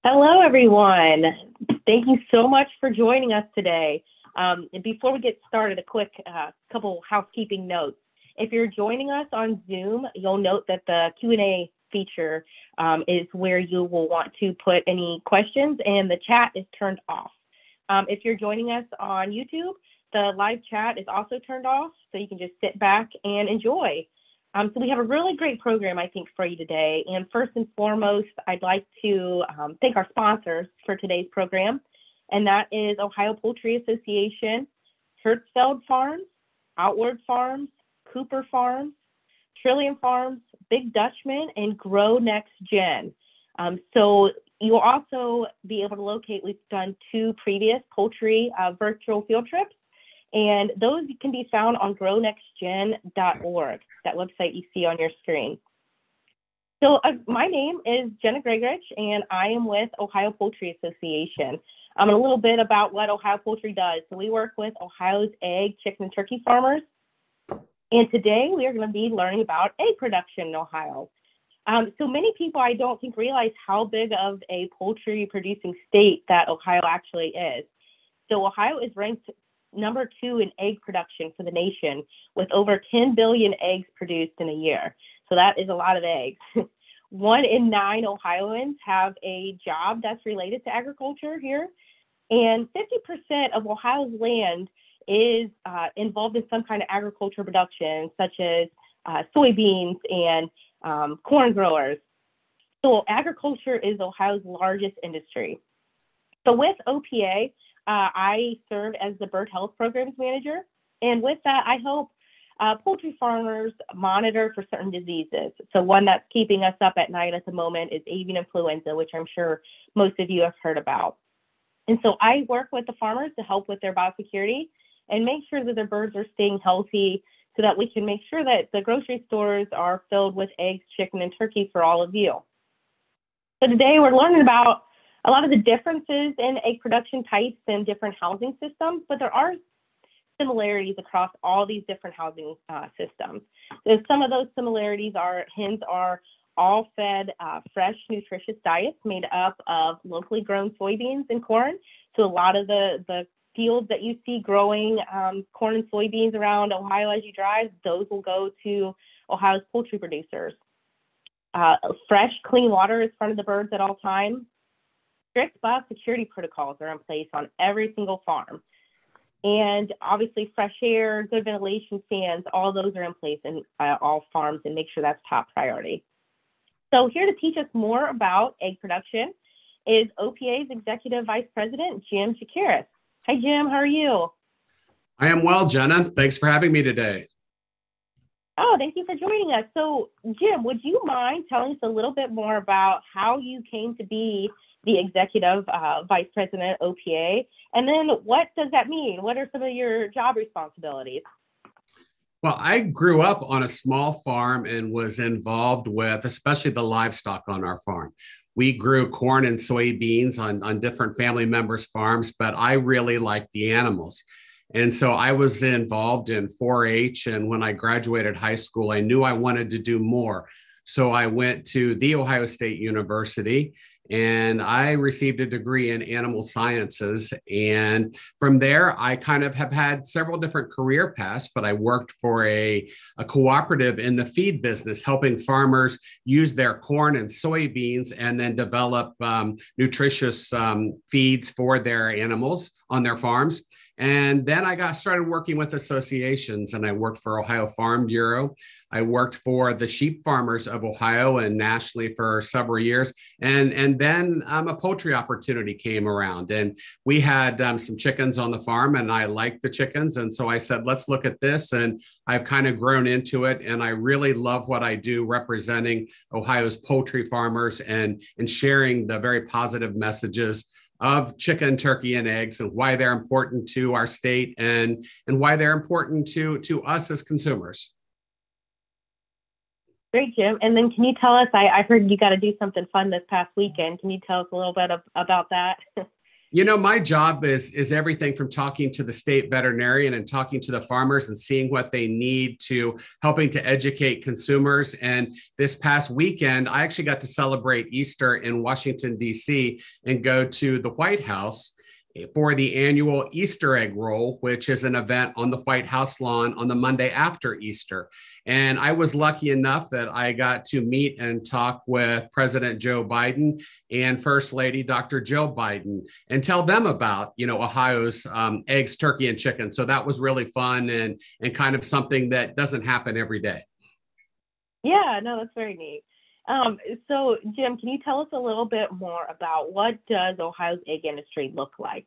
Hello, everyone. Thank you so much for joining us today. And before we get started, a quick couple housekeeping notes. If you're joining us on Zoom, you'll note that the Q&A feature is where you will want to put any questions, and the chat is turned off. If you're joining us on YouTube, the live chat is also turned off, so you can just sit back and enjoy. So we have a really great program, I think, for you today. And first and foremost, I'd like to thank our sponsors for today's program, and that is Ohio Poultry Association, Hertzfeld Farms, Outward Farms, Cooper Farms, Trillium Farms, Big Dutchman, and Grow Next Gen. So you'll also be able to locate, we've done 2 previous poultry virtual field trips, and those can be found on grownextgen.org, that website you see on your screen. So my name is Jenna Gregrich, and I am with Ohio Poultry Association. A little bit about what Ohio Poultry does. So we work with Ohio's egg, chicken, and turkey farmers. And today we are going to be learning about egg production in Ohio. So many people, I don't think, realize how big of a poultry producing state that Ohio actually is. So Ohio is ranked number 2 in egg production for the nation, with over 10 billion eggs produced in a year. So that is a lot of eggs. 1 in 9 Ohioans have a job that's related to agriculture here. And 50% of Ohio's land is involved in some kind of agriculture production, such as soybeans and corn growers. So agriculture is Ohio's largest industry. So with OPA, I serve as the Bird Health Programs Manager. And with that, I help poultry farmers monitor for certain diseases. So one that's keeping us up at night at the moment is avian influenza, which I'm sure most of you have heard about. And so I work with the farmers to help with their biosecurity and make sure that their birds are staying healthy so that we can make sure that the grocery stores are filled with eggs, chicken, and turkey for all of you. So today we're learning about a lot of the differences in egg production types and different housing systems, but there are similarities across all these different housing systems. So some of those similarities are hens are all fed fresh, nutritious diets made up of locally grown soybeans and corn. So a lot of the fields that you see growing corn and soybeans around Ohio as you drive, those will go to Ohio's poultry producers. Fresh, clean water is front of the birds at all times. Strict biosecurity protocols are in place on every single farm. And obviously fresh air, good ventilation fans, all those are in place in all farms, and make sure that's top priority. So here to teach us more about egg production is OPA's Executive Vice President, Jim Chickenology. Hi, Jim, how are you? I am well, Jenna. Thanks for having me today. Oh, thank you for joining us. So Jim, would you mind telling us a little bit more about how you came to be the Executive Vice President OPA, and then what does that mean? What are some of your job responsibilities? Well, I grew up on a small farm and was involved with especially the livestock on our farm. We grew corn and soybeans on different family members' farms, but I really liked the animals. And so I was involved in 4-H, and when I graduated high school, I knew I wanted to do more. So I went to The Ohio State University, and I received a degree in animal sciences. And from there, I kind of have had several different career paths, but I worked for a cooperative in the feed business, helping farmers use their corn and soybeans and then develop nutritious feeds for their animals on their farms. And then I got started working with associations, and I worked for Ohio Farm Bureau. I worked for the sheep farmers of Ohio and nationally for several years. And then a poultry opportunity came around, and we had some chickens on the farm, and I liked the chickens. And so I said, let's look at this. And I've kind of grown into it. And I really love what I do representing Ohio's poultry farmers and sharing the very positive messages of chicken, turkey, and eggs, and why they're important to our state and why they're important to us as consumers. Great, Jim. And then can you tell us, I heard you got to do something fun this past weekend. Can you tell us a little bit about that? My job is everything from talking to the state veterinarian and talking to the farmers and seeing what they need to helping to educate consumers. And this past weekend, I actually got to celebrate Easter in Washington, D.C. and go to the White House for the annual Easter egg roll, which is an event on the White House lawn on the Monday after Easter. And I was lucky enough that I got to meet and talk with President Joe Biden and First Lady Dr. Jill Biden and tell them about, Ohio's eggs, turkey, and chicken. So that was really fun and kind of something that doesn't happen every day. Yeah, no, that's very neat. So Jim, can you tell us a little bit more about what does Ohio's egg industry look like?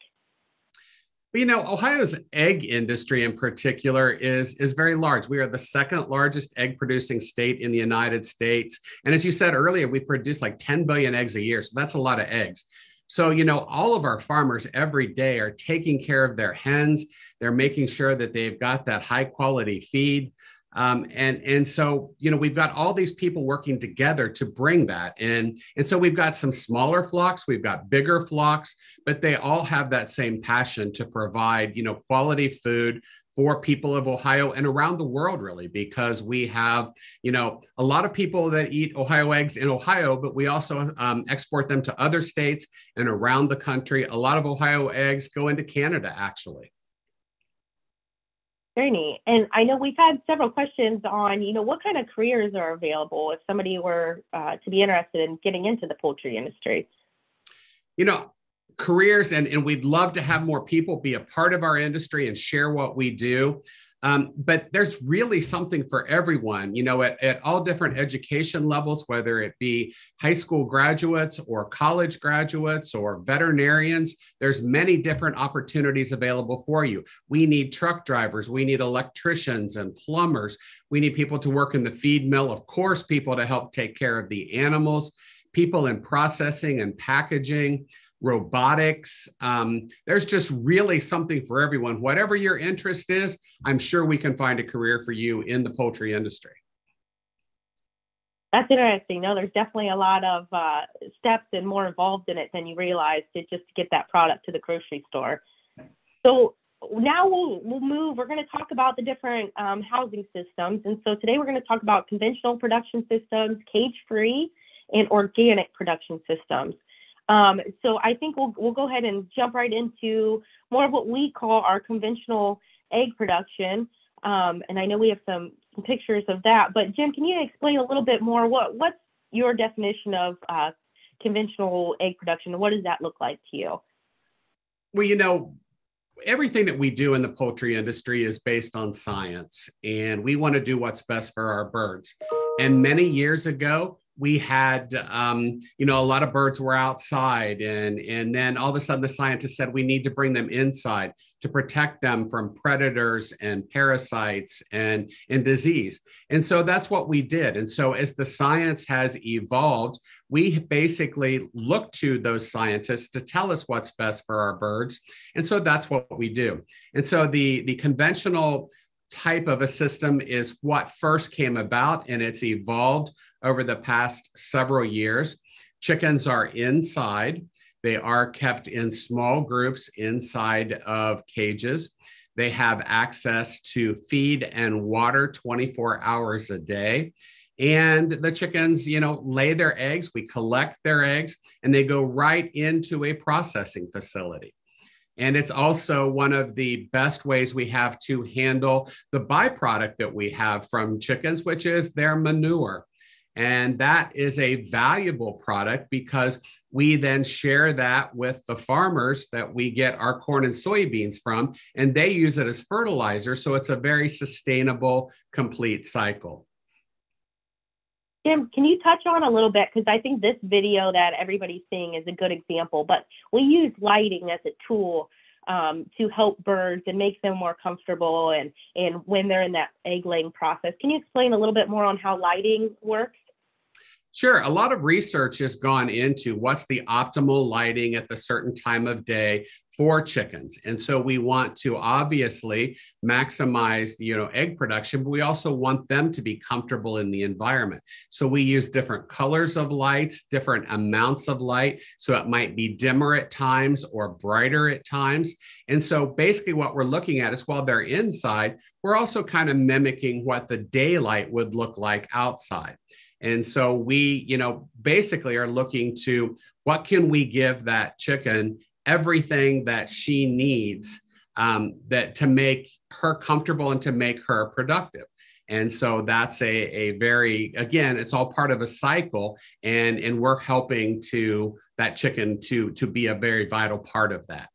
Ohio's egg industry in particular is very large. We are the second largest egg producing state in the United States. And as you said earlier, we produce like 10 billion eggs a year. So that's a lot of eggs. So, all of our farmers every day are taking care of their hens. They're making sure that they've got that high quality feed. And so, we've got all these people working together to bring that. And so we've got some smaller flocks, we've got bigger flocks, but they all have that same passion to provide, quality food for people of Ohio and around the world, really, because we have, a lot of people that eat Ohio eggs in Ohio, but we also export them to other states and around the country. A lot of Ohio eggs go into Canada, actually. Very neat. And I know we've had several questions on, what kind of careers are available if somebody were to be interested in getting into the poultry industry? Careers, and we'd love to have more people be a part of our industry and share what we do. But there's really something for everyone, at all different education levels, whether it be high school graduates or college graduates or veterinarians. There's many different opportunities available for you. We need truck drivers. We need electricians and plumbers. We need people to work in the feed mill, of course, people to help take care of the animals, people in processing and packaging, robotics. There's just really something for everyone. Whatever your interest is, I'm sure we can find a career for you in the poultry industry. That's interesting. No, there's definitely a lot of steps and more involved in it than you realize to just get that product to the grocery store. So now we'll move. We're going to talk about the different housing systems. And so today we're going to talk about conventional production systems, cage-free, and organic production systems. So I think we'll go ahead and jump right into more of what we call our conventional egg production. And I know we have some pictures of that, but Jim, can you explain a little bit more what's your definition of conventional egg production? What does that look like to you? Well, everything that we do in the poultry industry is based on science, and we want to do what's best for our birds. And many years ago, we had, a lot of birds were outside, and then all of a sudden the scientists said we need to bring them inside to protect them from predators and parasites and disease. And so that's what we did. And so as the science has evolved, we basically look to those scientists to tell us what's best for our birds. And so that's what we do. And so the conventional type of a system is what first came about, and it's evolved over the past several years. Chickens are inside. They are kept in small groups inside of cages. They have access to feed and water 24 hours a day. And the chickens, lay their eggs. We collect their eggs, and they go right into a processing facility. And it's also one of the best ways we have to handle the byproduct that we have from chickens, which is their manure. And that is a valuable product because we then share that with the farmers that we get our corn and soybeans from, and they use it as fertilizer. So it's a very sustainable, complete cycle. Jim, can you touch on a little bit, because I think this video that everybody's seeing is a good example, but we use lighting as a tool to help birds and make them more comfortable and when they're in that egg laying process. Can you explain a little bit more on how lighting works? Sure. A lot of research has gone into what's the optimal lighting at the certain time of day for chickens. And so we want to obviously maximize, egg production, but we also want them to be comfortable in the environment. So we use different colors of lights, different amounts of light. So it might be dimmer at times or brighter at times. And so basically what we're looking at is while they're inside, we're also kind of mimicking what the daylight would look like outside. And so we, basically are looking to what can we give that chicken everything that she needs that to make her comfortable and to make her productive. And so that's a very, again, it's all part of a cycle, and we're helping to that chicken to be a very vital part of that.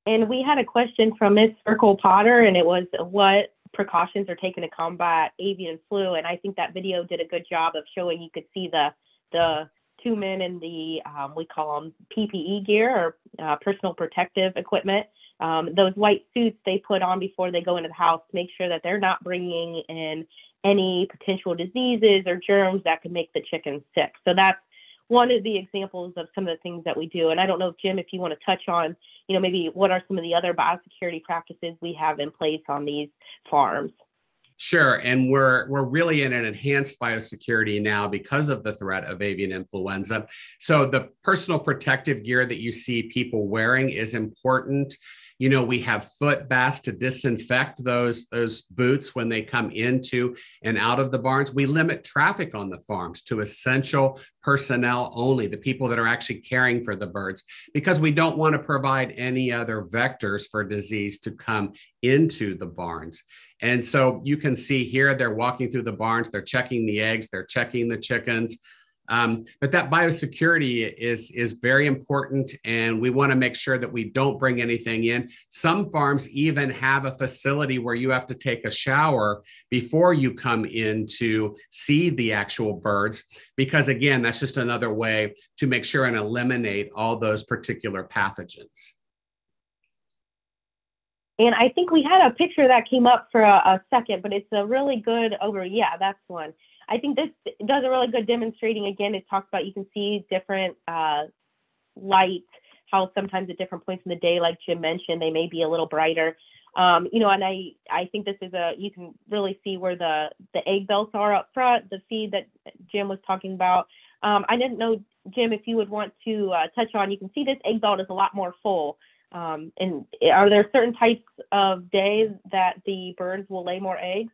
And we had a question from Miss Circle Potter, and it was what precautions are taken to combat avian flu. And I think that video did a good job of showing, you could see the two men in the, we call them PPE gear, or personal protective equipment. Those white suits they put on before they go into the house to make sure that they're not bringing in any potential diseases or germs that could make the chicken sick. So that's one of the examples of some of the things that we do. And I don't know, Jim, if you want to touch on, maybe what are some of the other biosecurity practices we have in place on these farms? Sure. And we're really in an enhanced biosecurity now because of the threat of avian influenza. So the personal protective gear that you see people wearing is important. We have foot baths to disinfect those boots when they come into and out of the barns. We limit traffic on the farms to essential personnel only, the people that are actually caring for the birds, because we don't want to provide any other vectors for disease to come into the barns. And so you can see here, they're walking through the barns, they're checking the eggs, they're checking the chickens. But that biosecurity is very important, and we want to make sure that we don't bring anything in. Some farms even have a facility where you have to take a shower before you come in to see the actual birds, because again, that's just another way to make sure and eliminate all those particular pathogens. And I think we had a picture that came up for a second, but it's a really good overview. Yeah, that's one. I think this does a really good demonstrating. Again, it talks about, you can see different lights, how sometimes at different points in the day, like Jim mentioned, they may be a little brighter. And I think this is you can really see where the egg belts are up front, the feed that Jim was talking about. I didn't know, Jim, if you would want to touch on, you can see this egg belt is a lot more full. And are there certain types of days that the birds will lay more eggs?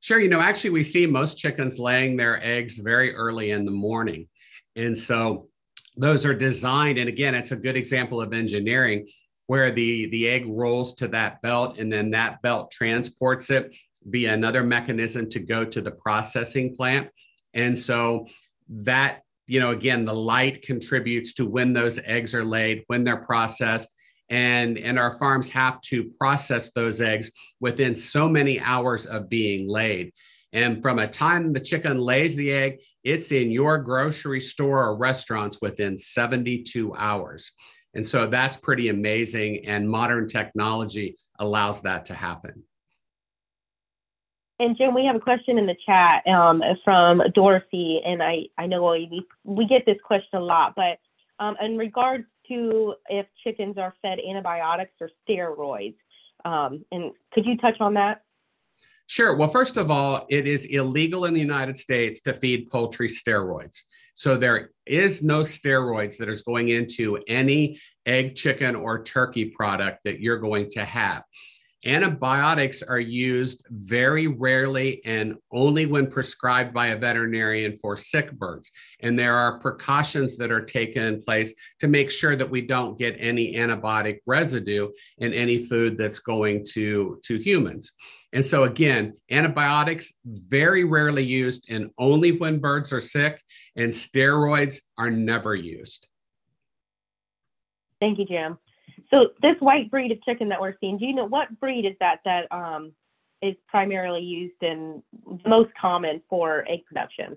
Sure. Actually, we see most chickens laying their eggs very early in the morning. And so those are designed. And again, it's a good example of engineering where the egg rolls to that belt, and then that belt transports it via another mechanism to go to the processing plant. And so that, again, the light contributes to when those eggs are laid, when they're processed. And our farms have to process those eggs within so many hours of being laid. And from a time the chicken lays the egg, it's in your grocery store or restaurants within 72 hours. And so that's pretty amazing. And modern technology allows that to happen. And Jim, we have a question in the chat from Dorothy, and I know we get this question a lot, but in regards to if chickens are fed antibiotics or steroids, and could you touch on that? Sure. Well, first of all, it is illegal in the United States to feed poultry steroids. So there is no steroids that is going into any egg, chicken, or turkey product that you're going to have. Antibiotics are used very rarely and only when prescribed by a veterinarian for sick birds. And there are precautions that are taken in place to make sure that we don't get any antibiotic residue in any food that's going to humans. And so again, antibiotics very rarely used and only when birds are sick, and steroids are never used. Thank you, Jim. So this white breed of chicken that we're seeing, do you know what breed is that is primarily used and most common for egg production?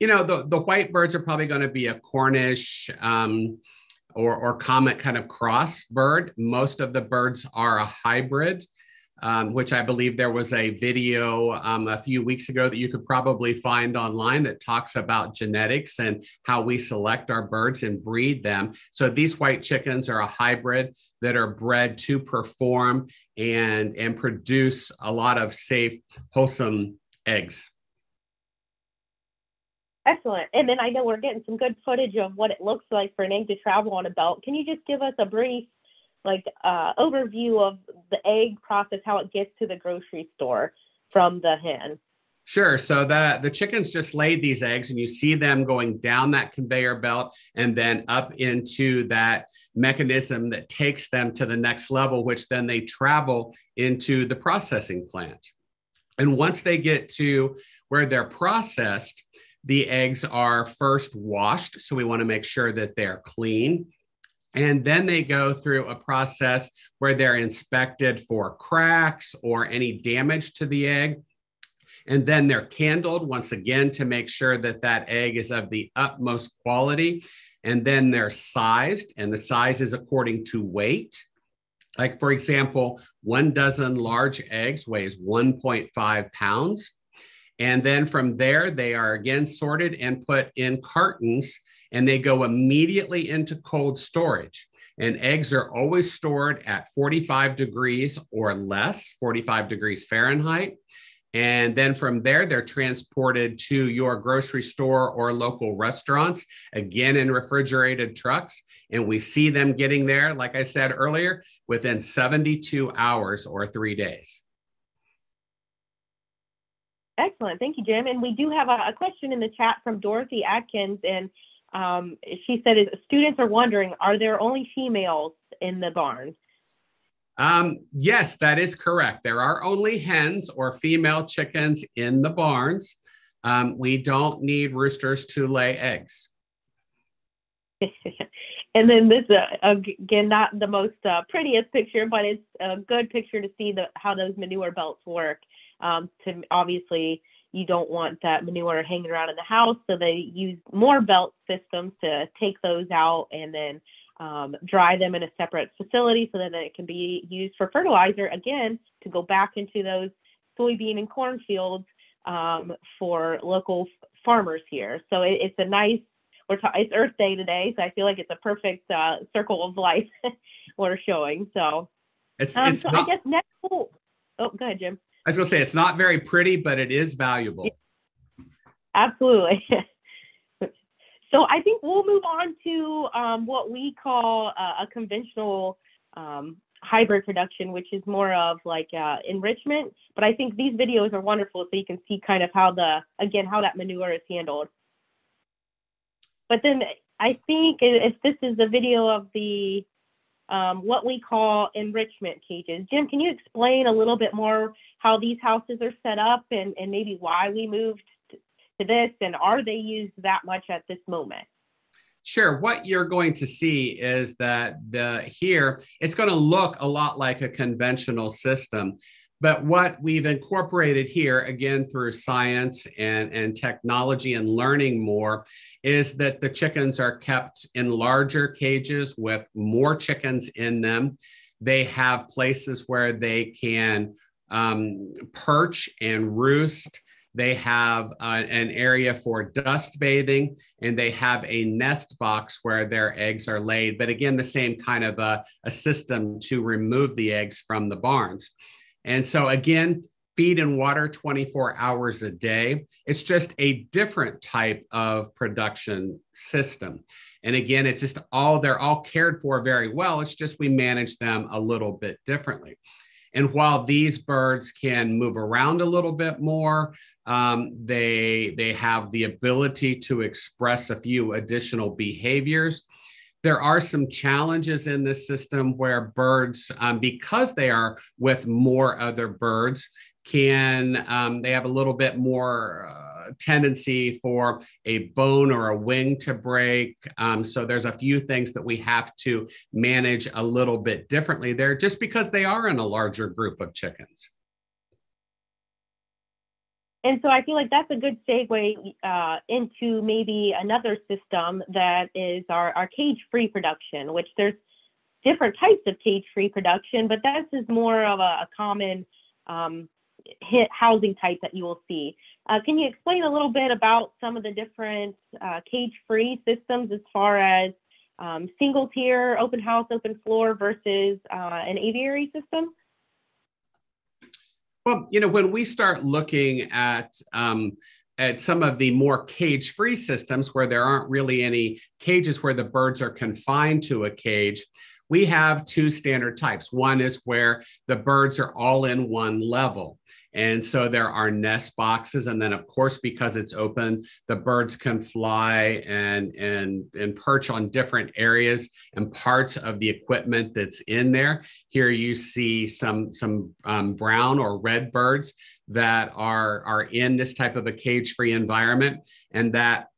The white birds are probably going to be a Cornish or Comet kind of cross bird. Most of the birds are a hybrid. which I believe there was a video a few weeks ago that you could probably find online that talks about genetics and how we select our birds and breed them. So these white chickens are a hybrid that are bred to perform and produce a lot of safe, wholesome eggs. Excellent. And then I know we're getting some good footage of what it looks like for an egg to travel on a belt. Can you just give us a brief overview of the egg process, how it gets to the grocery store from the hen? Sure. So the chickens just laid these eggs, and you see them going down that conveyor belt and then up into that mechanism that takes them to the next level, which then they travel into the processing plant. And once they get to where they're processed, the eggs are first washed. So we want to make sure that they're clean. And then they go through a process where they're inspected for cracks or any damage to the egg. And then they're candled once again to make sure that that egg is of the utmost quality. And then they're sized, and the size is according to weight. Like, for example, 1 dozen large eggs weighs 1.5 pounds. And then from there, they are again sorted and put in cartons, and they go immediately into cold storage. And eggs are always stored at 45 degrees or less, 45 degrees Fahrenheit. And then from there, they're transported to your grocery store or local restaurants, again in refrigerated trucks. And we see them getting there, like I said earlier, within 72 hours or 3 days. Excellent. Thank you, Jim. And we do have a question in the chat from Dorothy Atkins. And she said, students are wondering, are there only females in the barn? Yes, that is correct. There are only hens or female chickens in the barns. We don't need roosters to lay eggs. And then this, again, not the most prettiest picture, but it's a good picture to see how those manure belts work. Obviously, you don't want that manure hanging around in the house, so they use more belt systems to take those out and then dry them in a separate facility so that it can be used for fertilizer, again, to go back into those soybean and corn fields for local farmers here. So it's a nice, it's Earth Day today, so I feel like it's a perfect circle of life we're showing. So, it's so not, I guess next, oh, go ahead, Jim. I was going to say, it's not very pretty, but it is valuable. Absolutely. So I think we'll move on to what we call a conventional hybrid production, which is more of like enrichment. But I think these videos are wonderful, so you can see kind of how that manure is handled. But then I think if this is a video of the what we call enrichment cages. Jim, can you explain a little bit more how these houses are set up and maybe why we moved to this, and are they used that much at this moment? Sure. What you're going to see is that here, it's going to look a lot like a conventional system. But what we've incorporated here, again, through science and technology and learning more, is that the chickens are kept in larger cages with more chickens in them. They have places where they can perch and roost. They have an area for dust bathing, and they have a nest box where their eggs are laid. But again, the same kind of a system to remove the eggs from the barns. And so again, feed and water 24 hours a day. It's just a different type of production system. And again, it's just they're all cared for very well. It's just we manage them a little bit differently. And while these birds can move around a little bit more, they have the ability to express a few additional behaviors. There are some challenges in this system where birds, because they are with more other birds, they have a little bit more tendency for a bone or a wing to break. So there's a few things that we have to manage a little bit differently there, just because they are in a larger group of chickens. And so I feel like that's a good segue into maybe another system that is our cage-free production, which there's different types of cage-free production, but this is more of a common housing type that you will see. Can you explain a little bit about some of the different cage-free systems as far as single tier, open house, open floor versus an aviary system? Well, when we start looking at some of the more cage-free systems where there aren't really any cages where the birds are confined to a cage, we have two standard types. One is where the birds are all in one level. And so there are nest boxes. And then, of course, because it's open, the birds can fly and perch on different areas and parts of the equipment that's in there. Here you see some brown or red birds that are in this type of a cage-free environment. And that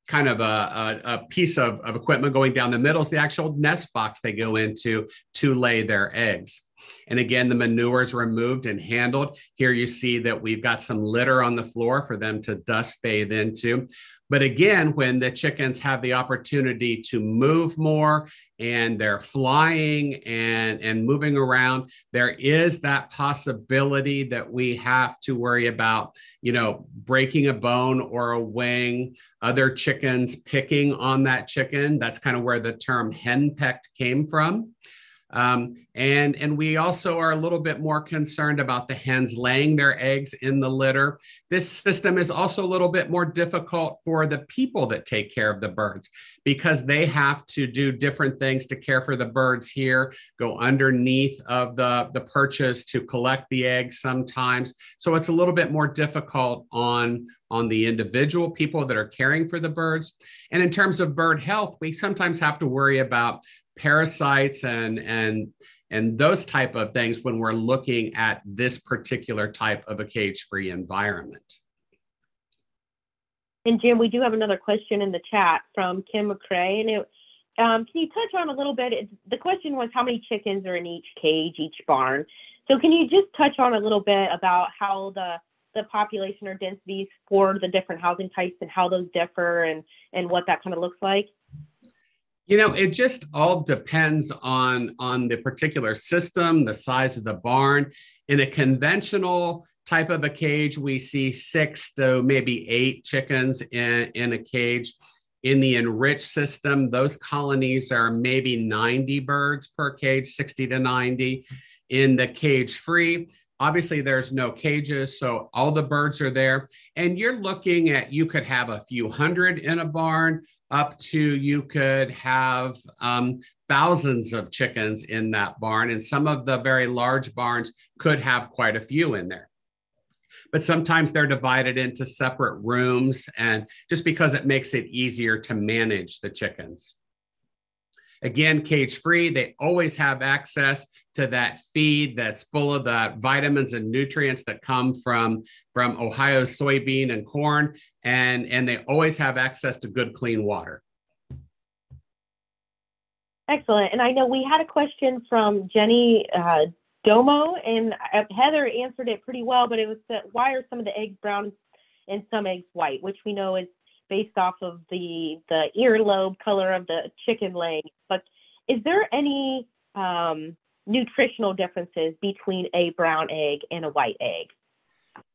kind of a piece of equipment going down the middle is the actual nest box they go into to lay their eggs. And again, the manure is removed and handled. Here you see that we've got some litter on the floor for them to dust bathe into. But again, when the chickens have the opportunity to move more and they're flying and moving around, there is that possibility that we have to worry about, breaking a bone or a wing, other chickens picking on that chicken. That's kind of where the term henpecked came from. And we also are a little bit more concerned about the hens laying their eggs in the litter. This system is also a little bit more difficult for the people that take care of the birds because they have to do different things to care for the birds here, go underneath of the perches to collect the eggs sometimes. So it's a little bit more difficult on the individual people that are caring for the birds. And in terms of bird health, we sometimes have to worry about parasites and those type of things when we're looking at this particular type of a cage-free environment. And Jim, we do have another question in the chat from Kim McCrae. And can you touch on a little bit? The question was how many chickens are in each cage, each barn. So can you just touch on a little bit about how the population or densities for the different housing types and how those differ and what that kind of looks like? It just all depends on the particular system, the size of the barn. In a conventional type of a cage, we see 6 to maybe 8 chickens in a cage. In the enriched system, those colonies are maybe 90 birds per cage, 60 to 90. In the cage-free, obviously, there's no cages, so all the birds are there. And you're looking at, you could have a few hundred in a barn, up to you could have thousands of chickens in that barn. And some of the very large barns could have quite a few in there. But sometimes they're divided into separate rooms, and just because it makes it easier to manage the chickens. Again, cage-free, they always have access to that feed that's full of the vitamins and nutrients that come from Ohio's soybean and corn, and they always have access to good, clean water. Excellent. And I know we had a question from Jenny Domo, and Heather answered it pretty well, but it was why are some of the eggs brown and some eggs white, which we know is based off of the earlobe color of the chicken laying. But is there any nutritional differences between a brown egg and a white egg?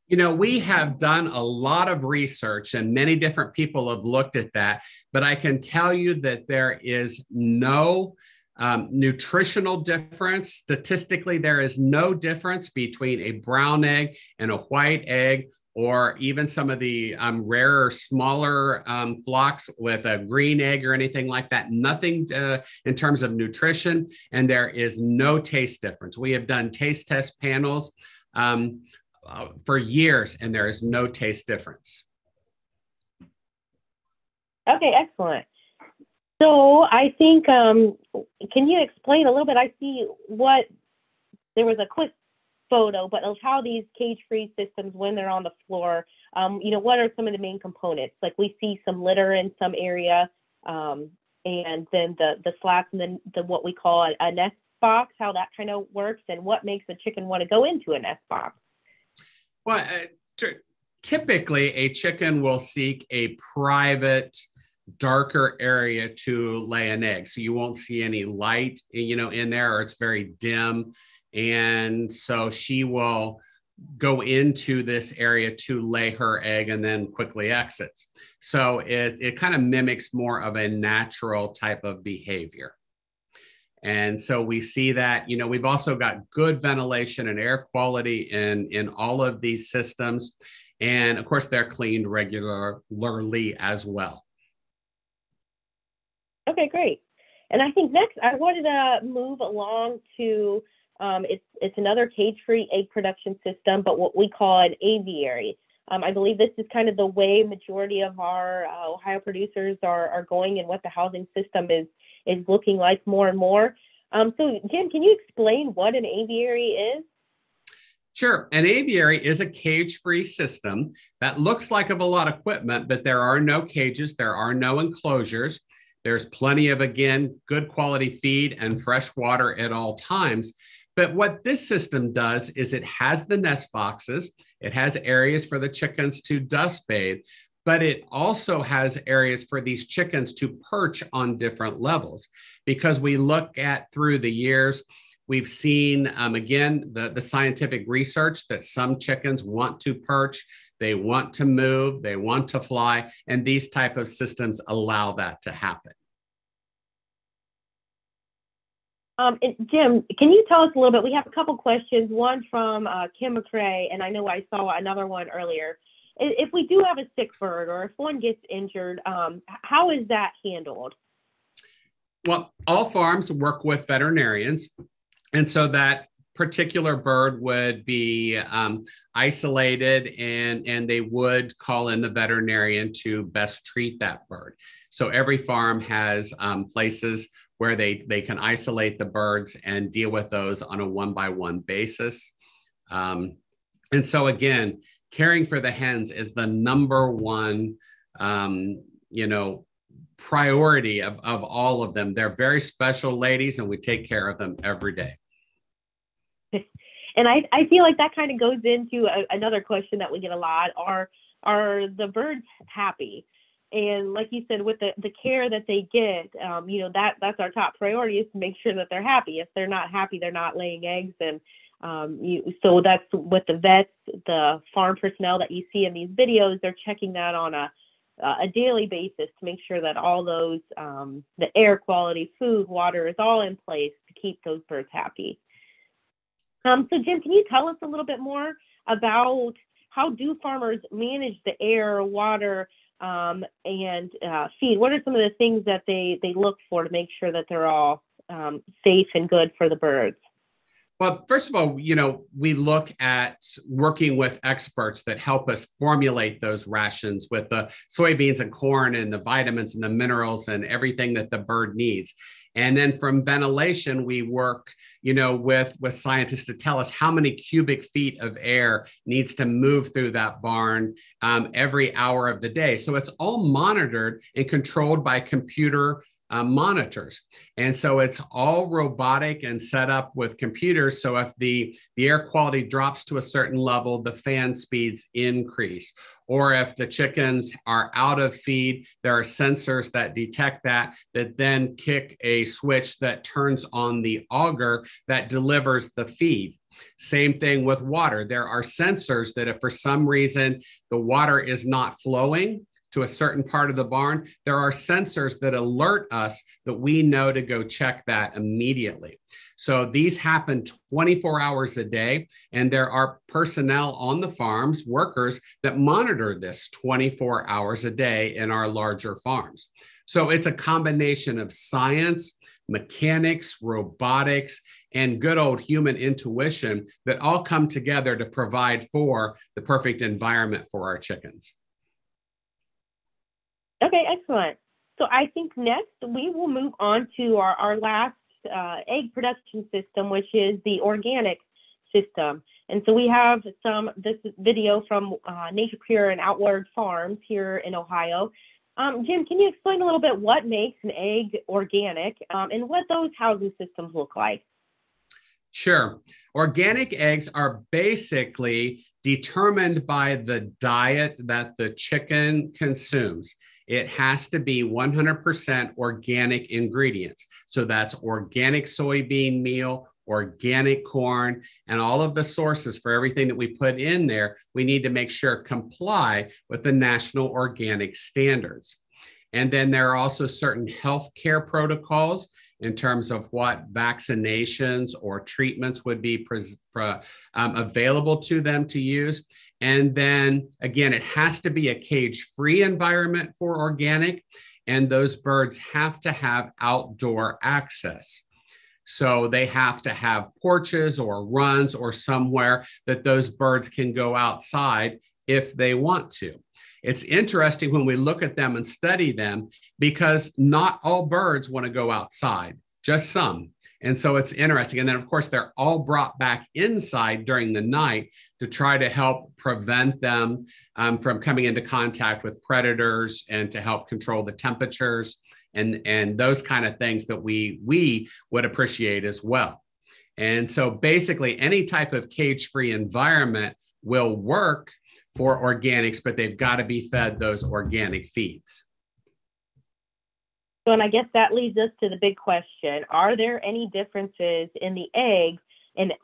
We have done a lot of research and many different people have looked at that, but I can tell you that there is no nutritional difference. Statistically, there is no difference between a brown egg and a white egg, or even some of the rarer, smaller flocks with a green egg or anything like that. Nothing in terms of nutrition, and there is no taste difference. We have done taste test panels for years, and there is no taste difference. Okay, excellent. So I think, can you explain a little bit? I see there was a quick photo, but of how these cage-free systems, when they're on the floor, what are some of the main components? Like we see some litter in some area, and then the slats, and then what we call a nest box, how that kind of works, and what makes a chicken want to go into a nest box. Well, typically a chicken will seek a private darker area to lay an egg. So you won't see any light, in there, or it's very dim. And so she will go into this area to lay her egg and then quickly exits. So it kind of mimics more of a natural type of behavior. And so we see that, we've also got good ventilation and air quality in all of these systems. And of course, they're cleaned regularly as well. Okay, great. And I think next I wanted to move along to it's another cage-free egg production system, but what we call an aviary. I believe this is kind of the way majority of our Ohio producers are going, and what the housing system is looking like more and more. So Jim, can you explain what an aviary is? Sure. An aviary is a cage-free system that looks like a lot of equipment, but there are no cages, there are no enclosures. There's plenty of, again, good quality feed and fresh water at all times. But what this system does is it has the nest boxes, it has areas for the chickens to dust bathe, but it also has areas for these chickens to perch on different levels. Because we look at through the years, we've seen, again, the scientific research that some chickens want to perch, they want to move, they want to fly, and these type of systems allow that to happen. And Jim, can you tell us a little bit? We have a couple questions, one from Kim McCrae, and I know I saw another one earlier. If we do have a sick bird or if one gets injured, how is that handled? Well, all farms work with veterinarians. And so that particular bird would be isolated, and they would call in the veterinarian to best treat that bird. So every farm has places where they can isolate the birds and deal with those on a one-by-one basis. And so again, caring for the hens is the number one, priority of all of them. They're very special ladies, and we take care of them every day. And I feel like that kind of goes into another question that we get a lot. Are the birds happy? And like you said, with the care that they get, that's our top priority, is to make sure that they're happy. If they're not happy, they're not laying eggs. And so that's with the vets, the farm personnel that you see in these videos, they're checking that on a daily basis to make sure that all those, the air quality, food, water is all in place to keep those birds happy. So Jim, can you tell us a little bit more about how do farmers manage the air, water, and feed? What are some of the things that they look for to make sure that they're all safe and good for the birds? Well, first of all, we look at working with experts that help us formulate those rations with the soybeans and corn and the vitamins and the minerals and everything that the bird needs. And then from ventilation, we work, with scientists to tell us how many cubic feet of air needs to move through that barn every hour of the day. So it's all monitored and controlled by computer monitors. And so it's all robotic and set up with computers. So if the air quality drops to a certain level, the fan speeds increase. Or if the chickens are out of feed, there are sensors that detect that then kick a switch that turns on the auger that delivers the feed. Same thing with water. There are sensors that if for some reason the water is not flowing to a certain part of the barn, there are sensors that alert us that we know to go check that immediately. So these happen 24 hours a day, and there are personnel on the farms, workers, that monitor this 24 hours a day in our larger farms. So it's a combination of science, mechanics, robotics, and good old human intuition that all come together to provide for the perfect environment for our chickens. Okay, excellent. So I think next we will move on to our last egg production system, which is the organic system. And so we have this video from Nature Pure and Outward Farms here in Ohio. Jim, can you explain a little bit what makes an egg organic and what those housing systems look like? Sure. Organic eggs are basically determined by the diet that the chicken consumes. It has to be 100% organic ingredients. So that's organic soybean meal, organic corn, and all of the sources for everything that we put in there, we need to make sure comply with the national organic standards. And then there are also certain healthcare protocols in terms of what vaccinations or treatments would be available to them to use. And then again, it has to be a cage-free environment for organic, and those birds have to have outdoor access. So they have to have porches or runs or somewhere that those birds can go outside if they want to. It's interesting when we look at them and study them, because not all birds want to go outside, just some. And so it's interesting. And then, of course, they're all brought back inside during the night to try to help prevent them from coming into contact with predators and to help control the temperatures and those kind of things that we would appreciate as well. And so basically, any type of cage-free environment will work for organics, but they've got to be fed those organic feeds. So, and I guess that leads us to the big question. Are there any differences in the eggs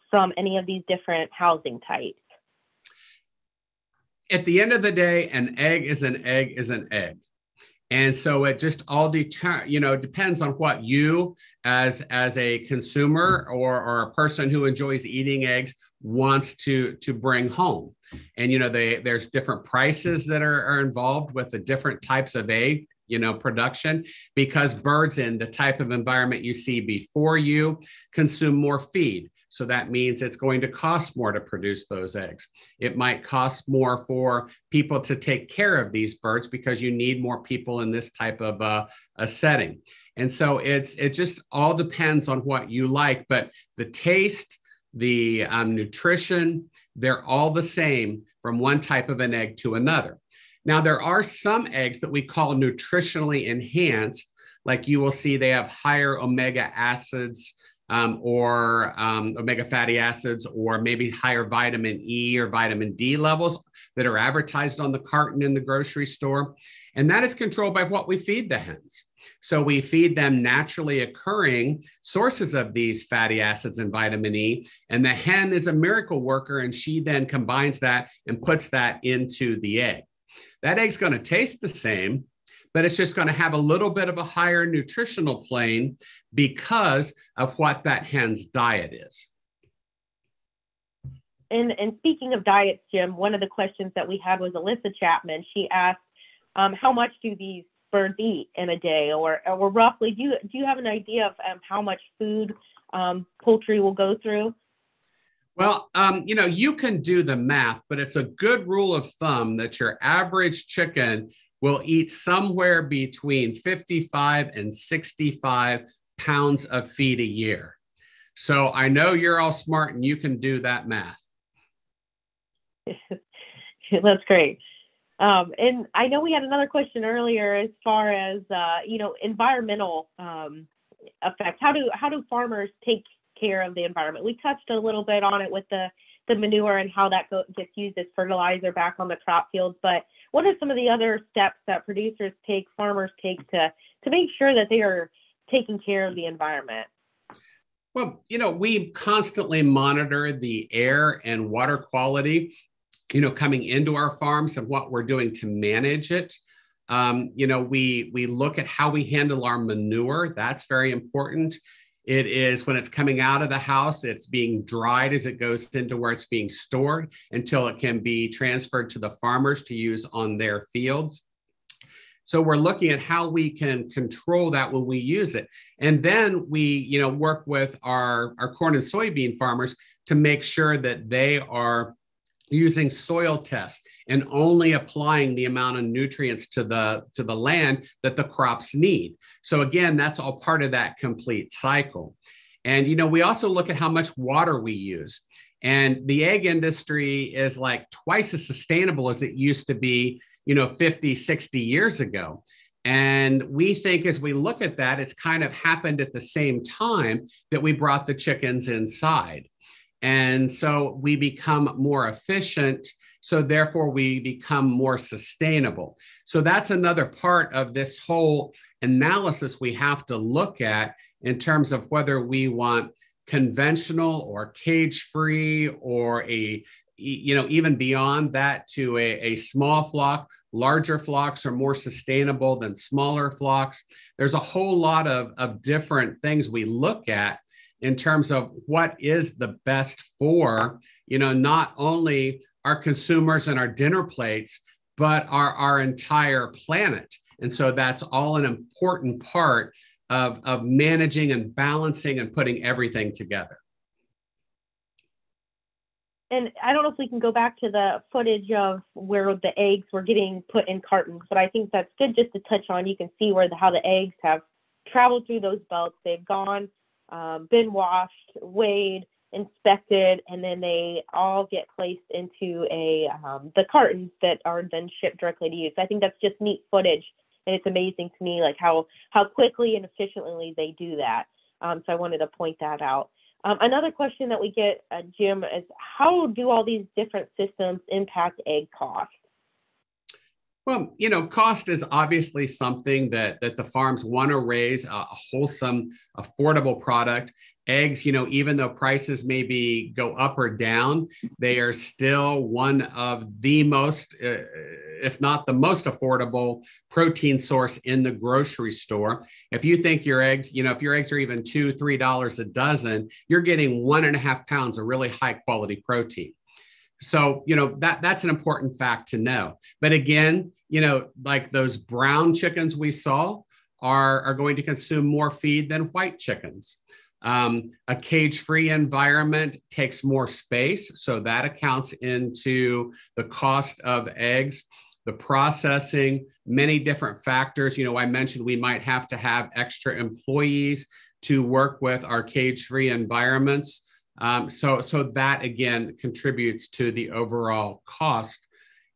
from any of these different housing types? At the end of the day, an egg is an egg is an egg. And so it just all depends on what you as a consumer or a person who enjoys eating eggs wants to bring home. And, there's different prices that are involved with the different types of egg, production, because birds in the type of environment you see before you consume more feed. So that means it's going to cost more to produce those eggs. It might cost more for people to take care of these birds because you need more people in this type of a setting. And so it just all depends on what you like, but the taste, the nutrition, they're all the same from one type of an egg to another. Now, there are some eggs that we call nutritionally enhanced, like you will see they have higher omega acids, or omega fatty acids, or maybe higher vitamin E or vitamin D levels that are advertised on the carton in the grocery store. And that is controlled by what we feed the hens. So we feed them naturally occurring sources of these fatty acids and vitamin E. And the hen is a miracle worker, and she then combines that and puts that into the egg. That egg's going to taste the same, but it's just going to have a little bit of a higher nutritional plane because of what that hen's diet is. And speaking of diets, Jim, one of the questions that we had was Alyssa Chapman. She asked, how much do these birds eat in a day, or roughly, do you have an idea of how much food poultry will go through? Well, you can do the math, but it's a good rule of thumb that your average chicken will eat somewhere between 55 and 65 pounds of feed a year. So I know you're all smart and you can do that math. That's great. And I know we had another question earlier as far as, environmental effects. How do farmers take care of the environment? We touched a little bit on it with the manure and how that gets used as fertilizer back on the crop fields, but what are some of the other steps that farmers take to make sure that they are taking care of the environment? Well, we constantly monitor the air and water quality, coming into our farms and what we're doing to manage it. We look at how we handle our manure. That's very important. It is when it's coming out of the house, it's being dried as it goes into where it's being stored until it can be transferred to the farmers to use on their fields. So we're looking at how we can control that when we use it. And then we, work with our corn and soybean farmers to make sure that they are using soil tests and only applying the amount of nutrients to the land that the crops need. So again, that's all part of that complete cycle. And, we also look at how much water we use. And the egg industry is like twice as sustainable as it used to be, 50, 60 years ago. And we think as we look at that, it's kind of happened at the same time that we brought the chickens inside. And so we become more efficient. So therefore we become more sustainable. So that's another part of this whole analysis we have to look at in terms of whether we want conventional or cage-free or even beyond that to a small flock. Larger flocks are more sustainable than smaller flocks. There's a whole lot of different things we look at in terms of what is the best for, not only our consumers and our dinner plates, but our entire planet. And so that's all an important part of managing and balancing and putting everything together. And I don't know if we can go back to the footage of where the eggs were getting put in cartons, but I think that's good just to touch on. You can see how the eggs have traveled through those belts. They've gone, been washed, weighed, inspected, and then they all get placed into the cartons that are then shipped directly to you. So I think that's just neat footage, and it's amazing to me like how quickly and efficiently they do that. So I wanted to point that out. Another question that we get, Jim, is how do all these different systems impact egg cost? Well, cost is obviously something that the farms want to raise a wholesome, affordable product. Eggs, even though prices maybe go up or down, they are still one of the most, if not the most affordable protein source in the grocery store. If you think your eggs, if your eggs are even $2, $3 a dozen, you're getting 1.5 pounds of really high quality protein. So, that's an important fact to know. But again, like those brown chickens we saw are going to consume more feed than white chickens. A cage-free environment takes more space, so that accounts into the cost of eggs, the processing, many different factors. I mentioned we might have to have extra employees to work with our cage-free environments. So that again contributes to the overall cost.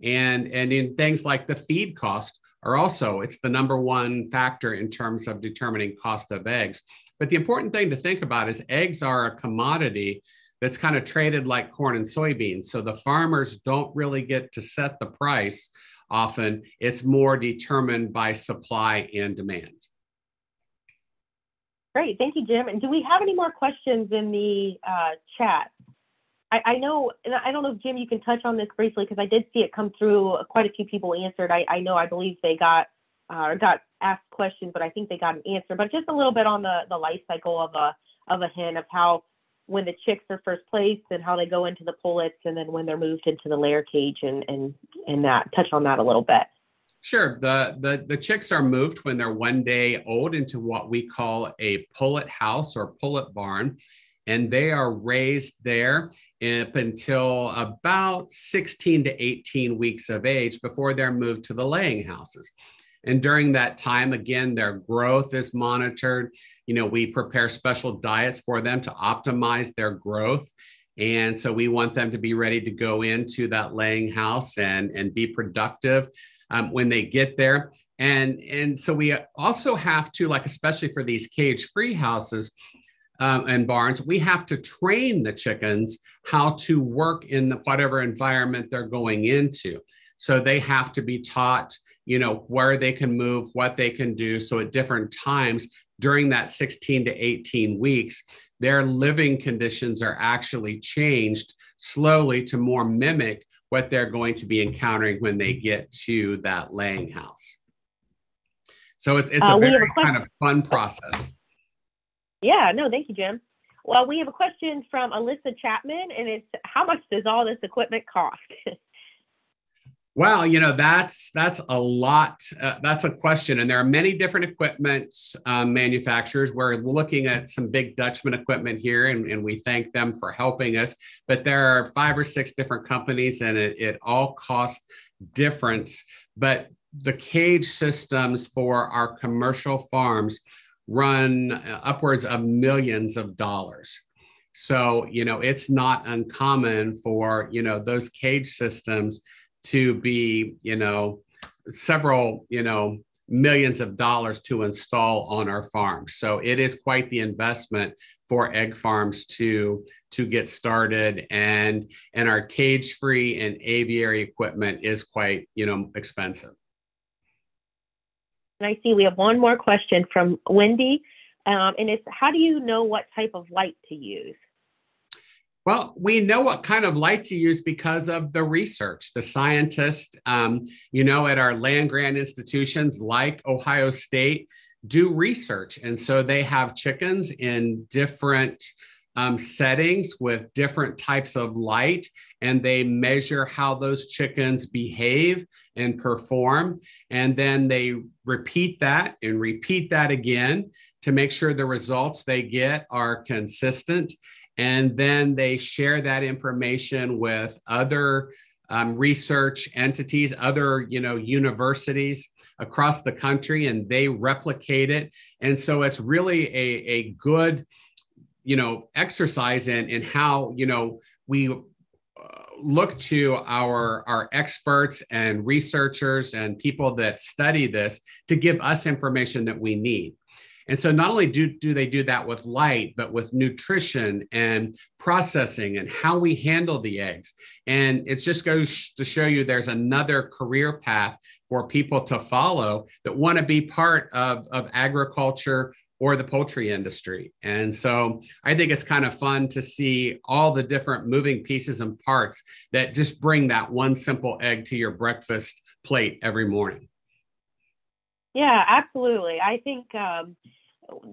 And in things like the feed cost are also, it's the number one factor in terms of determining cost of eggs. But the important thing to think about is eggs are a commodity that's kind of traded like corn and soybeans. So the farmers don't really get to set the price often. It's more determined by supply and demand. Great. Thank you, Jim. And do we have any more questions in the chat? I know, and I don't know if, Jim, you can touch on this briefly because I did see it come through. Quite a few people answered. I believe they got asked questions, but I think they got an answer. But just a little bit on the life cycle of a hen, of how when the chicks are first placed and how they go into the pullets, and then when they're moved into the layer cage, and that, touch on that a little bit. Sure. The chicks are moved when they're 1 day old into what we call a pullet house or pullet barn, and they are raised there up until about 16 to 18 weeks of age before they're moved to the laying houses. And during that time, again, their growth is monitored. We prepare special diets for them to optimize their growth. And so we want them to be ready to go into that laying house and be productive when they get there. And so we also have to, like, especially for these cage-free houses and barns, we have to train the chickens how to work in whatever environment they're going into. So they have to be taught, where they can move, what they can do. So at different times during that 16 to 18 weeks, their living conditions are actually changed slowly to more mimic what they're going to be encountering when they get to that laying house. So it's a very kind of fun process. Yeah, no, thank you, Jim. Well, we have a question from Alyssa Chapman, and it's, how much does all this equipment cost? Wow, that's a lot. That's a question. And there are many different equipment manufacturers. We're looking at some big Dutchman equipment here, and we thank them for helping us. But there are 5 or 6 different companies, and it all costs different. But the cage systems for our commercial farms run upwards of millions of dollars. So, it's not uncommon for, those cage systems to be, several, millions of dollars to install on our farms. So it is quite the investment for egg farms to get started, and our cage-free and aviary equipment is quite, expensive. And I see we have one more question from Wendy, and it's, how do you know what type of light to use? Well, we know what kind of light to use because of the research. The scientists, at our land-grant institutions like Ohio State do research. And so they have chickens in different settings with different types of light, and they measure how those chickens behave and perform. And then they repeat that and repeat that again to make sure the results they get are consistent. And then they share that information with other research entities, other, universities across the country, and they replicate it. And so it's really a good, exercise in how, we look to our experts and researchers and people that study this to give us information that we need. And so not only do they do that with light, but with nutrition and processing and how we handle the eggs. And it just goes to show you there's another career path for people to follow that want to be part of agriculture or the poultry industry. And so I think it's kind of fun to see all the different moving pieces and parts that just bring that one simple egg to your breakfast plate every morning. Yeah, absolutely. I think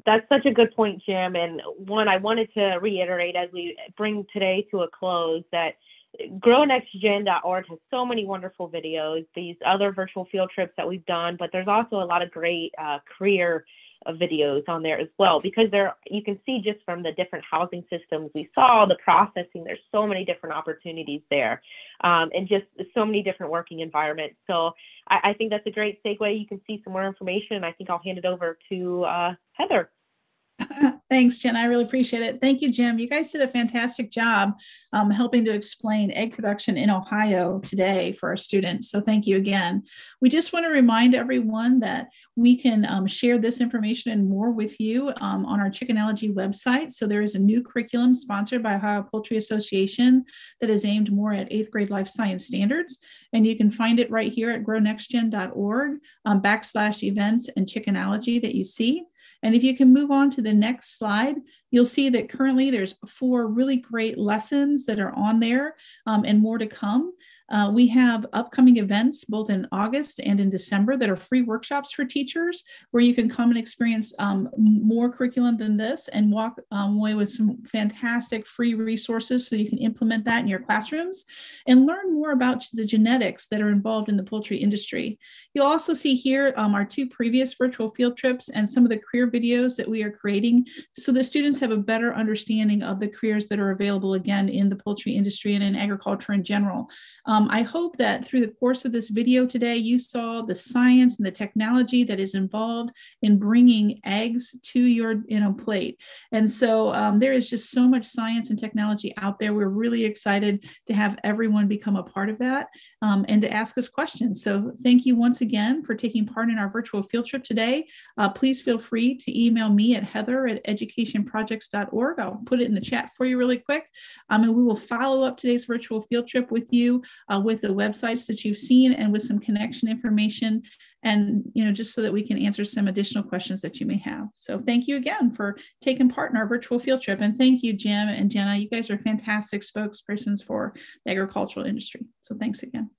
that's such a good point, Jim. And one, I wanted to reiterate as we bring today to a close that GrowNextGen.org has so many wonderful videos, these other virtual field trips that we've done, but there's also a lot of great career videos on there as well, because you can see just from the different housing systems we saw, the processing, there's so many different opportunities there, and just so many different working environments. So I think that's a great segue. You can see some more information. I think I'll hand it over to Heather. Thanks, Jen. I really appreciate it. Thank you, Jim. You guys did a fantastic job helping to explain egg production in Ohio today for our students. So thank you again. We just want to remind everyone that we can share this information and more with you on our Chickenology website. So there is a new curriculum sponsored by Ohio Poultry Association that is aimed more at 8th grade life science standards. And you can find it right here at grownextgen.org /events and Chickenology that you see. And if you can move on to the next slide, you'll see that currently there's 4 really great lessons that are on there and more to come. We have upcoming events both in August and in December that are free workshops for teachers where you can come and experience more curriculum than this and walk away with some fantastic free resources so you can implement that in your classrooms and learn more about the genetics that are involved in the poultry industry. You'll also see here our 2 previous virtual field trips and some of the career videos that we are creating so the students have a better understanding of the careers that are available again in the poultry industry and in agriculture in general. I hope that through the course of this video today, you saw the science and the technology that is involved in bringing eggs to your plate. And so there is just so much science and technology out there. We're really excited to have everyone become a part of that and to ask us questions. So thank you once again for taking part in our virtual field trip today. Please feel free to email me at heather@educationprojects.org. I'll put it in the chat for you really quick. And we will follow up today's virtual field trip with you with the websites that you've seen and with some connection information and, just so that we can answer some additional questions that you may have. So thank you again for taking part in our virtual field trip. And thank you, Jim and Jenna. You guys are fantastic spokespersons for the agricultural industry. So thanks again.